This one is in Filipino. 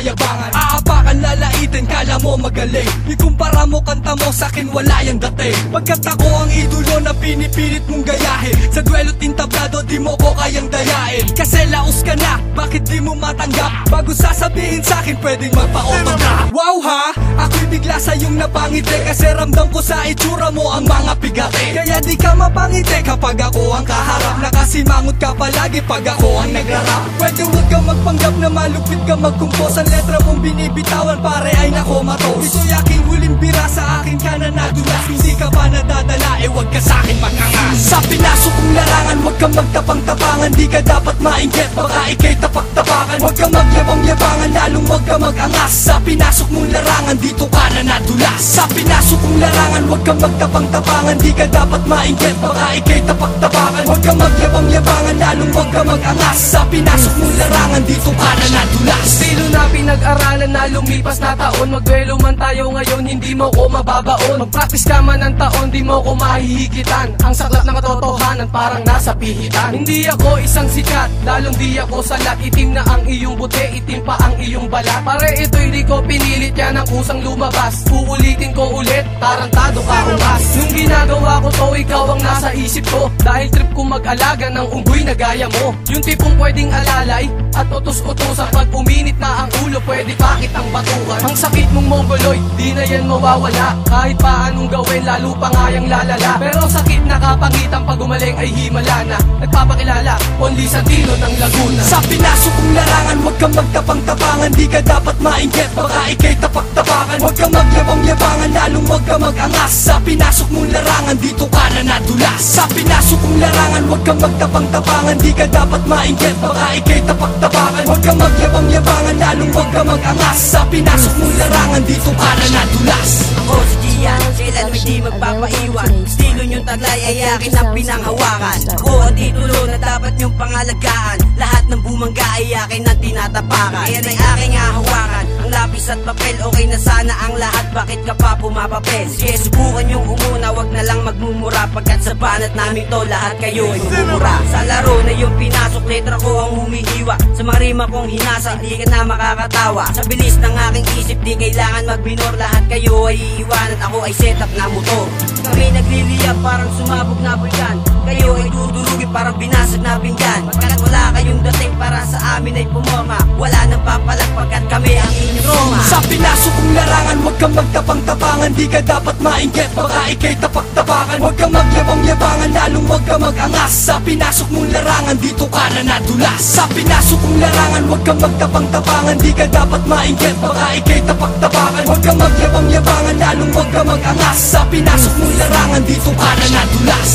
yayabangan. Aapakan, lalaitin, kala mo magaling. Ikumpara mo, kanta mo, sa'kin wala yung dating. Pagkat ako ang idolo na pinipilit mong gayahin, sa duelo't intablado di mo ko kayang dayain. Kasi laos ka na, bakit di mo matanggap? Bago sasabihin sa'kin pwedeng magpa-autograph. Wow ha, ako'y bigla sa iyong napangiti, kasi ramdam ko sa itsura mo ang mga pigate. Kaya di ka mapangiti kapag ako ang kaharap, nakasimangot ka palagi pag ako ang nagrarap. Pwede huwag ka magpanggap na malupit ka magkumpos, ang letra mong binibitawan pare ay nakomatos. Ito'y aking huling bira, sa akin ka na nadulas. Hindi ka pa nadadala, huwag ka sa'kin makangas. Sa pinasok kong larangan, huwag kang magtapang-tapangan. Di ka dapat mainggit, baka ikay tapak-tapakan. Huwag kang magyabang-yabangan, lalong huwag ka mag-angas. Sa pinasok mong larangan, dito ka na nadulas. Sa pinasok kong larangan, huwag kang magtapang-tapangan. Di ka dapat mainggit, baka ikay tapak-tapakan. Huwag kang magyabang-yabangan, lalong huwag ka mag-angas. Sa pinasok mong larangan, dito ka na nadulas. Estilo na pinag-aralan na lumipas na taon, magduelo man tayo ngayon, hindi mo ko mababaon. Mag-practice ka man ng taon, di mo ko mahihigitan. Ang saklap ng katotohanan, parang nasa pihitan. Hindi ako isang sikat, lalong di ako salat. Itim na ang iyong buti, itim pa ang iyong balat. Pare ito'y di ko pinilit, yan ang kusang lumabas. Uulitin ko ulit, tarantado ka umas. Nung ginagawa ko to, ikaw ang nasa isip ko. Dahil trip ko mag-alaga ng unggoy na gaya mo. Yung tipong pwedeng alalay at utos-utosan. Pag uminit na ang ulo, pwede pa kitang batukan. Ang sakit mong mongoloid, di na yan mawawala. Kahit pa anong gawin, lalo pa nga yung lalala. Pero sakit na kapangitan, pag umaling ay himala na. Nagpapakilala, only sa tino ng Laguna. Sa pinasok kong larangan, huwag kang magtapang-tapangan. Di ka dapat mainggit, baka ikay tapak-tapakan. Huwag kang magyabang-yabangan, lalong huwag ka mag-angas. Sa pinasok mong larangan, dito ka na nadulas. Sa pinasok kong larangan, huwag kang magtapang-tapangan. Di ka dapat mainggit, baka ikay tapak-tapakan. Huwag kang magyabang-yabangan, lalong huwag ka mag-angas. Sa pinasok mong larangan, dito ka na nadulas. Ako si Gian, kailan may di magpapaiwan. Estilo niyong taglay ay akin ang pinanghawakan. Ako ang titulo na dapat niyong pangalagaan. Lahat ng bumangga ay akin ang tinatapakan. Ayan ay aking hahawakan, ang lapis at papel. Okay na sana ang lahat, bakit ka pa pumapapel? Sige subukan niyong umuna, wag na lang magmumura. Pagkat sa banat namin to, lahat kayo ay mumura. Sa laro na yung pinasok, letra ko ang humihiwa. Sa mga rima kong hinasa, di ka na makakatawa. Sa bilis ng aking isip, di kailangan magbinor. Lahat kayo ay iiwanan, ako ay setup na motor. Kami nagliliyap parang sumabog na bulkan. Kayo ay dudurugin parang binasag na pinggan. Pagkat wala kayong dating para sa amin ay pumorma. Wala nang papalag pagkat kami ang inyong Roma. Sa pinasok kong larangan, huwag kang magtapang-tapangan. Di ka dapat mainggit, baka ikay tapak-tapakan. Huwag kang magyabang-yabangan, lalong huwag ka mag-angas. Sa pinasok mong larangan, dito ka na nadulas. Sa pinasok kong larangan, huwag kang magtapang-tapangan. Di ka dapat mainggit, baka ikay tapak-tapakan. Huwag kang magyabang-yabangan, lalong huwag ka mag-angas. Sa pinasok mong larangan, dito ka na nadulas.